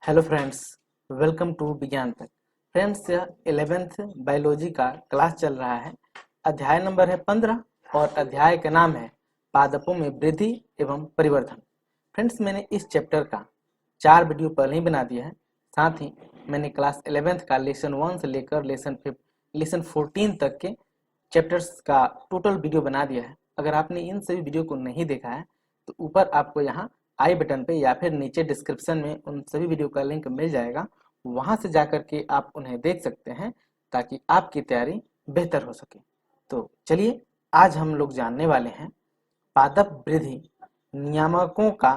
Hello friends, welcome to विज्ञान तक। Friends, यह 11th बायोलॉजी का क्लास चल रहा है। अध्याय नंबर है 15 और अध्याय का नाम है पादपों में वृद्धि एवं परिवर्धन। फ्रेंड्स, मैंने इस चैप्टर का 4 वीडियो पहले ही बना दिया है। साथ ही मैंने क्लास 11th का लेसन 1 से लेकर लेसन 14 तक के चैप्टर्स का टोटल वीडियो बना दिया है। अगर आपने इन सभी वीडियो को नहीं देखा है तो ऊपर आपको यहाँ आई बटन पे या फिर नीचे डिस्क्रिप्शन में उन सभी वीडियो का लिंक मिल जाएगा। वहां से जाकर के आप उन्हें देख सकते हैं ताकि आपकी तैयारी बेहतर हो सके। तो चलिए, आज हम लोग जानने वाले हैं पादप वृद्धि नियामकों का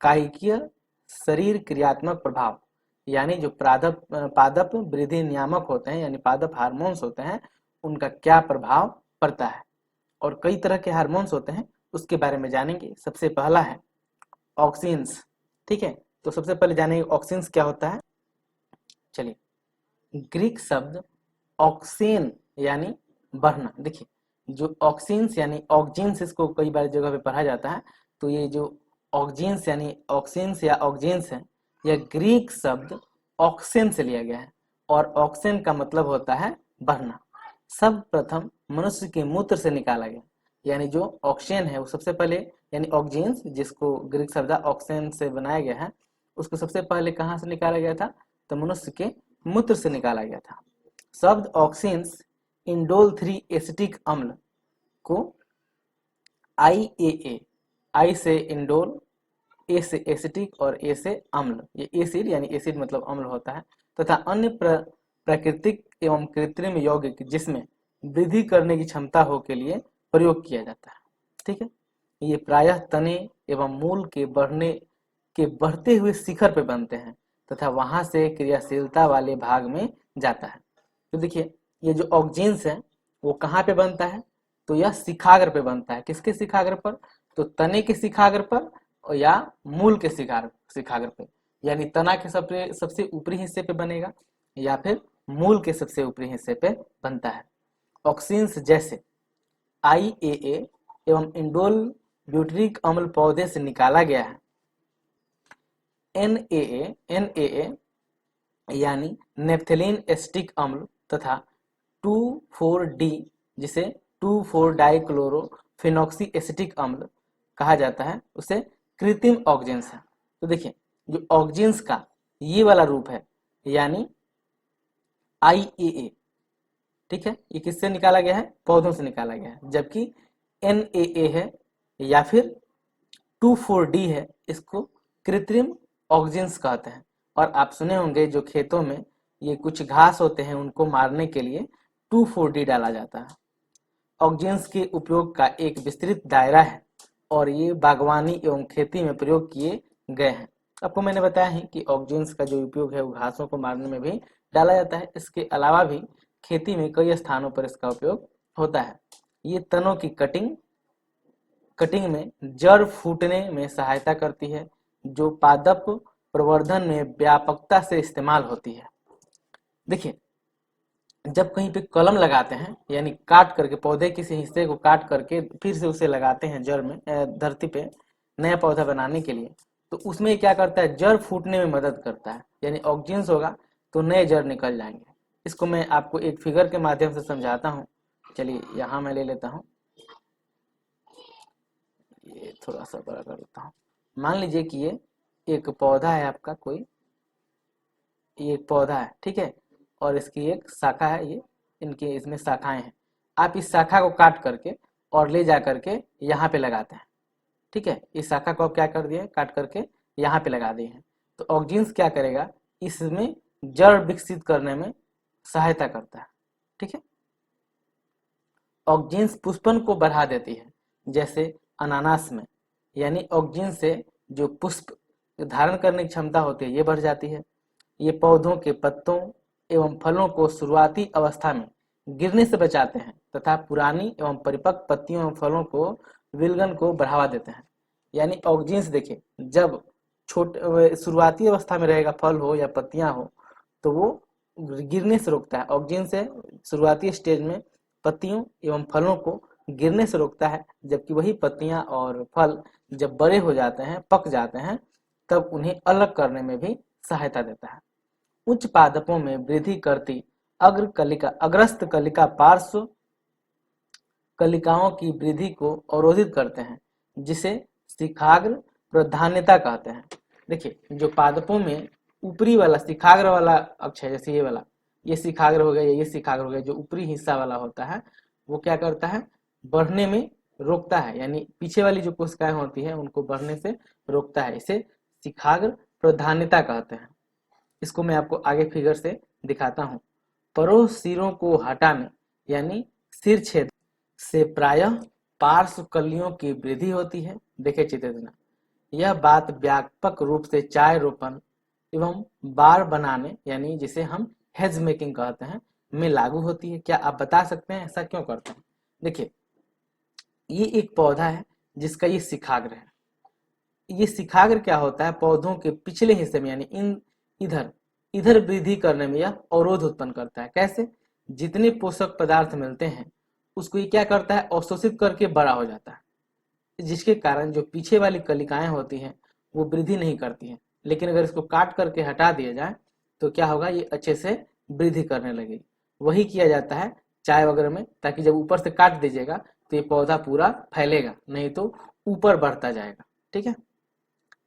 कायिकीय शरीर क्रियात्मक प्रभाव। यानी जो पादप वृद्धि नियामक होते हैं यानी पादप हार्मोन्स होते हैं, उनका क्या प्रभाव पड़ता है। और कई तरह के हार्मोन्स होते हैं, उसके बारे में जानेंगे। सबसे पहला है ऑक्सिन्स। ठीक है, तो सबसे पहले जानेंगे ऑक्सिन्स क्या होता है। चलिए, ग्रीक शब्द ऑक्सेन यानी बढ़ना। देखिए, जो ऑक्सिन्स यानी ऑक्जिन्स, इसको कई बार जगह पे पढ़ा जाता है। तो ये जो ऑक्जिन्स यानी ऑक्सिन्स या ऑक्जिन्स है, यह ग्रीक शब्द ऑक्सेन से लिया गया है और ऑक्सेन का मतलब होता है बढ़ना। सब प्रथम मनुष्य के मूत्र से निकाला गया। यानी जो ऑक्सेन है वो सबसे पहले, यानी ऑक्जिन्स जिसको ग्रीक शब्द ऑक्सेन से बनाया गया है, उसको सबसे पहले कहाँ से निकाला गया था? तो मनुष्य के मूत्र से निकाला गया था। शब्द ऑक्सिन्स इंडोल 3 एसिटिक अम्ल को IAA, आई से इंडोल, ए से एसिटिक और ए से अम्ल, ये एसिड यानी एसिड मतलब अम्ल होता है, तथा अन्य प्राकृतिक एवं कृत्रिम यौगिक जिसमें वृद्धि करने की क्षमता हो के लिए प्रयोग किया जाता है। ठीक है, ये प्रायः तने एवं मूल के बढ़ते हुए शिखर पे बनते हैं तथा वहां से क्रियाशीलता वाले भाग में जाता है। तो देखिए, ये जो ऑक्जिन्स है वो कहाँ पे बनता है? तो यह शिखाग्र पे बनता है। किसके शिखाग्र पर? तो तने के शिखाग्र पर या मूल के शिखाग्र पे। यानी तना के सबसे सबसे ऊपरी हिस्से पे बनेगा या फिर मूल के सबसे ऊपरी हिस्से पे बनता है। ऑक्सिन्स जैसे IAA एवं इंडोल ब्यूटरिक अम्ल पौधे से निकाला गया है। NAA यानी नेफ्थेलिन एसिटिक अम्ल तथा 2,4-D जिसे 2,4-डाइक्लोरोफेनॉक्सी एसिटिक अम्ल कहा जाता है, उसे कृत्रिम ऑक्जिन्स है। तो देखिए, जो ऑक्जिन्स का ये वाला रूप है यानी IAA, ठीक है, ये किससे निकाला गया है? पौधों से निकाला गया है। जबकि NAA है या फिर 2,4-D है, इसको कृत्रिम ऑक्जिन्स कहते हैं। और आप सुने होंगे जो खेतों में ये कुछ घास होते हैं उनको मारने के लिए 2,4-D डाला जाता है। ऑक्जिन्स के उपयोग का एक विस्तृत दायरा है और ये बागवानी एवं खेती में प्रयोग किए गए हैं। आपको मैंने बताया है कि ऑक्जिन्स का जो उपयोग है वो घासों को मारने में भी डाला जाता है। इसके अलावा भी खेती में कई स्थानों पर इसका उपयोग होता है। ये तनों की कटिंग में जड़ फूटने में सहायता करती है, जो पादप प्रवर्धन में व्यापकता से इस्तेमाल होती है। देखिए, जब कहीं पे कलम लगाते हैं यानी काट करके पौधे किसी हिस्से को काट करके फिर से उसे लगाते हैं जड़ में, धरती पे नया पौधा बनाने के लिए, तो उसमें क्या करता है? जड़ फूटने में मदद करता है। यानी ऑक्जिन्स होगा तो नए जड़ निकल जाएंगे। इसको मैं आपको एक फिगर के माध्यम से समझाता हूँ। चलिए, यहाँ मैं ले लेता हूँ, ये थोड़ा सा बड़ा कर लेता हूँ। मान लीजिए कि ये एक पौधा है आपका, कोई ये एक पौधा है, ठीक है, और इसकी एक शाखा है, ये इनके इसमें शाखाएं हैं। आप इस शाखा को काट करके और ले जा करके यहाँ पे लगाते हैं। ठीक है, इस शाखा को आप क्या कर दिए? काट करके यहाँ पे लगा दिए हैं। तो ऑक्जिन्स क्या करेगा? इसमें जड़ विकसित करने में सहायता करता है। ठीक है, ऑक्जिन्स पुष्पन को बढ़ा देती है, जैसे अनानास में। यानी ऑक्जिन से जो पुष्प धारण करने की क्षमता होती है ये बढ़ जाती है। ये पौधों के पत्तों एवं फलों को शुरुआती अवस्था में गिरने से बचाते हैं तथा पुरानी एवं परिपक्व पत्तियों एवं फलों को विलगन को बढ़ावा देते हैं। यानी ऑक्जिन्स देखिए, जब शुरुआती अवस्था में रहेगा, फल हो या पत्तियां हो, तो वो गिरने से रोकता है। ऑक्जिन से शुरुआती स्टेज में पत्तियों एवं फलों को गिरने से रोकता है, जबकि वही पत्तियां और फल जब बड़े हो जाते हैं, पक जाते हैं, तब उन्हें अलग करने में भी सहायता देता है। उच्च पादपों में वृद्धि करती अग्रस्त कलिका पार्श्व कलिकाओं की वृद्धि को अवरोधित करते हैं, जिसे शिखाग्र प्रधान्यता कहते हैं। देखिए, जो पादपों में ऊपरी वाला शिखाग्र वाला अक्ष है, जैसे ये वाला, ये शिखाग्र हो गया, ये शिखाग्र हो गया, जो ऊपरी हिस्सा वाला होता है वो क्या करता है, बढ़ने में रोकता है, यानी पीछे वाली जो कोशिकाएं होती है उनको बढ़ने से रोकता है। इसे शिखाग्र प्रधान्यता कहते हैं। इसको मैं आपको आगे फिगर से दिखाता हूँ। परोह सिरों को हटाने यानी सिर छेद से प्रायः पार्श्व कलियों की वृद्धि होती है। देखे चित्र देना, यह बात व्यापक रूप से चाय रोपण एवं बार बनाने यानी जिसे हम हेज मेकिंग कहते हैं में लागू होती है। क्या आप बता सकते हैं ऐसा क्यों करते हैं? देखिए, ये एक पौधा है जिसका ये शिखाग्र है। ये शिखाग्र क्या होता है, पौधों के पिछले हिस्से में यानी इधर इधर वृद्धि करने में यह अवरोध उत्पन्न करता है। कैसे? जितने पोषक पदार्थ मिलते हैं उसको ये क्या करता है, अवशोषित करके बड़ा हो जाता है, जिसके कारण जो पीछे वाली कलिकाएं होती हैं वो वृद्धि नहीं करती हैं। लेकिन अगर इसको काट करके हटा दिया जाए तो क्या होगा, ये अच्छे से वृद्धि करने लगेगी। वही किया जाता है चाय वगैरह में, ताकि जब ऊपर से काट दीजिएगा तो ये पौधा पूरा फैलेगा, नहीं तो ऊपर बढ़ता जाएगा। ठीक है।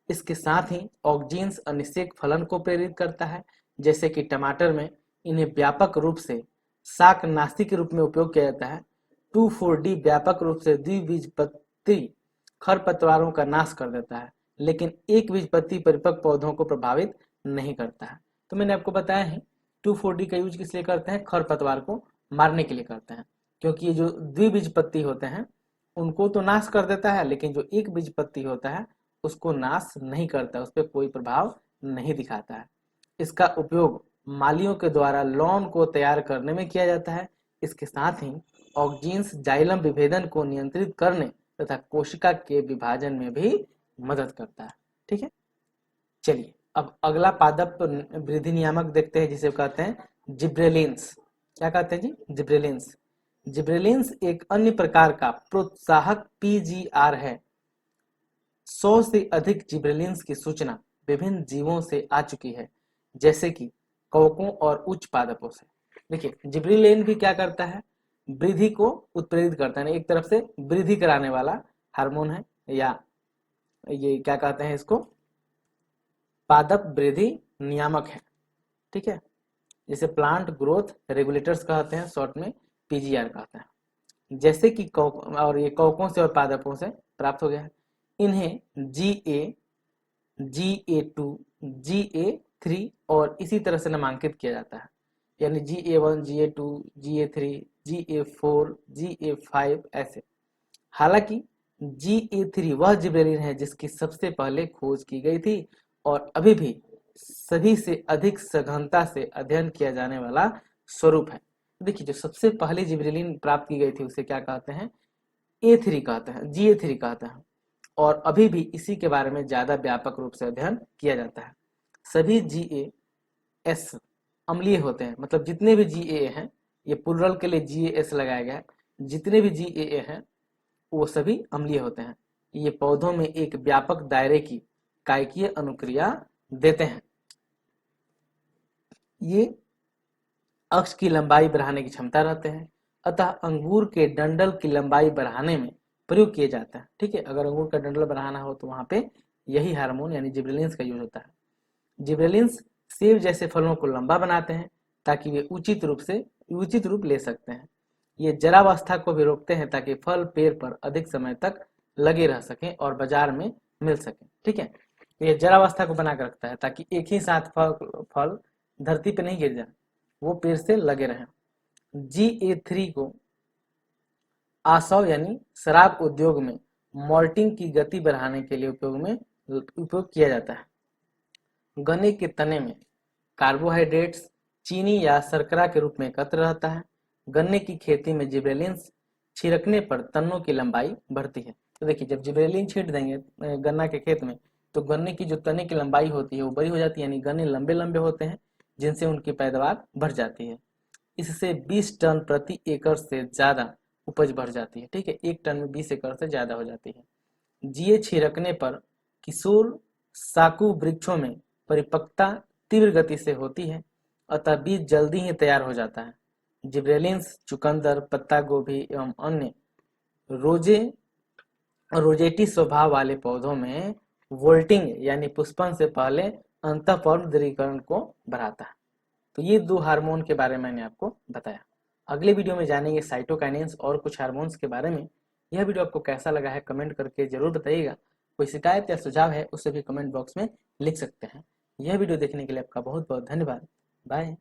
इसके साथ ही ऑक्जीन्स अनिषेक फलन को प्रेरित करता है, जैसे कि टमाटर में इन्हें व्यापक रूप से शाकनाशी के रूप में उपयोग किया जाता है। 2,4-D व्यापक रूप से द्विबीजपत्री खरपतवारों का नाश कर देता है, लेकिन एक बीजपत्री परिपक्व पौधों को प्रभावित नहीं करता है। तो मैंने आपको बताया है 2,4-D का यूज किस लिए करते हैं, खरपतवार को मारने के लिए करते हैं, क्योंकि ये जो द्विबीजपत्री होते हैं उनको तो नाश कर देता है, लेकिन जो एक बीजपत्री होता है उसको नाश नहीं करता, उस पर कोई प्रभाव नहीं दिखाता है। इसका उपयोग मालियों के द्वारा लॉन को तैयार करने में किया जाता है। इसके साथ ही ऑक्जीन्स जाइलम विभेदन को नियंत्रित करने तथा कोशिका के विभाजन में भी मदद करता है। ठीक है। चलिए अब अगला पादप वृद्धि नियामक देखते हैं, जिसे कहते हैं जिब्रेलिन्स। क्या कहते हैं जी? जिब्रेलिन्स। जिब्रेलिन्स एक अन्य प्रकार का प्रोत्साहक पीजीआर है। 100 से अधिक जिब्रेलिन्स की सूचना विभिन्न जीवों से आ चुकी है, जैसे कि कवकों और उच्च पादपों से। देखिए, जिब्रेलिन भी क्या करता है, वृद्धि को उत्प्रेरित करता है, एक तरफ से वृद्धि कराने वाला हार्मोन है, या ये क्या कहते हैं इसको, पादप वृद्धि नियामक है। ठीक है, जिसे प्लांट ग्रोथ रेगुलेटर्स कहते हैं, शॉर्ट में पीजीआर कहते हैं। जैसे कि और ये कवकों से और पादपों से प्राप्त हो गया है। इन्हें GA2, GA3 और इसी तरह से नामांकित किया जाता है, यानी GA1, GA2, GA3, GA4, GA5 ऐसे। हालांकि GA3 वह जिब्रेलिन है जिसकी सबसे पहले खोज की गई थी और अभी भी सभी से अधिक सघनता से अध्ययन किया जाने वाला स्वरूप है। देखिए, जो सबसे पहले जिब्रेलिन प्राप्त की गई थी उसे क्या कहते हैं, A3 कहते हैं, GA3 कहते हैं, और अभी भी इसी के बारे में ज्यादा व्यापक रूप से अध्ययन किया जाता है। सभी GAS अम्लीय होते हैं, मतलब जितने भी GA हैं, ये प्लुरल के लिए GAS लगाया गया है, जितने भी GA हैं वो सभी अम्लीय होते हैं। ये पौधों में एक व्यापक दायरे की कायकीय अनुक्रिया देते हैं। ये अक्ष की लंबाई बढ़ाने की क्षमता रखते हैं, अतः अंगूर के डंडल की लंबाई बढ़ाने में प्रयोग किए जाता है। ठीक है, अगर अंगूर का डंडल बढ़ाना हो तो वहां पे यही हार्मोन यानी जिब्रेलिन्स का यूज होता है। जिब्रेलिन्स सेब जैसे फलों को लंबा बनाते हैं ताकि वे उचित रूप ले सकते हैं। ये जरावस्था को भी रोकते हैं ताकि फल पेड़ पर अधिक समय तक लगे रह सकें और बाजार में मिल सके। ठीक है, ये जरावस्था को बना कर रखता है ताकि एक ही साथ फल धरती पे नहीं गिर जाए, वो पेड़ से लगे रहें। GA3 को आसव यानी शराब उद्योग में मॉल्टिंग की गति बढ़ाने के लिए उपयोग किया जाता है। गन्ने के तने में कार्बोहाइड्रेट्स चीनी या शर्करा के रूप में एकत्र रहता है। गन्ने की खेती में जिब्रेलिन्स छिड़कने पर तनों की लंबाई बढ़ती है। तो देखिए, जब जिब्रेलिन छींट देंगे गन्ना के खेत में तो गन्ने की जो तने की लंबाई होती है वो बड़ी हो जाती है, यानी गन्ने लंबे लंबे होते हैं, जिनसे उनकी पैदावार बढ़ जाती है। इससे 20 टन प्रति एकड़ से ज्यादा उपज बढ़ जाती है। ठीक है, 1 टन में 20 एकड़ से ज्यादा हो जाती है। GA छिड़कने पर किशोर साकु वृक्षों में परिपक्वता तीव्र गति से होती है, अतः बीज जल्दी ही तैयार हो जाता है। जिब्रेलिन्स, चुकंदर, पत्ता गोभी एवं अन्य रोजेटी स्वभाव वाले पौधों में वोल्टिंग यानी पुष्पन से पहले अंतःपर्व दृढ़ीकरण को बढ़ाता है। तो ये 2 हार्मोन के बारे में मैंने आपको बताया। अगले वीडियो में जानेंगे साइटोकाइनेंस और कुछ हार्मोन्स के बारे में। यह वीडियो आपको कैसा लगा है कमेंट करके जरूर बताइएगा। कोई शिकायत या सुझाव है उसे भी कमेंट बॉक्स में लिख सकते हैं। यह वीडियो देखने के लिए आपका बहुत बहुत धन्यवाद। बाय।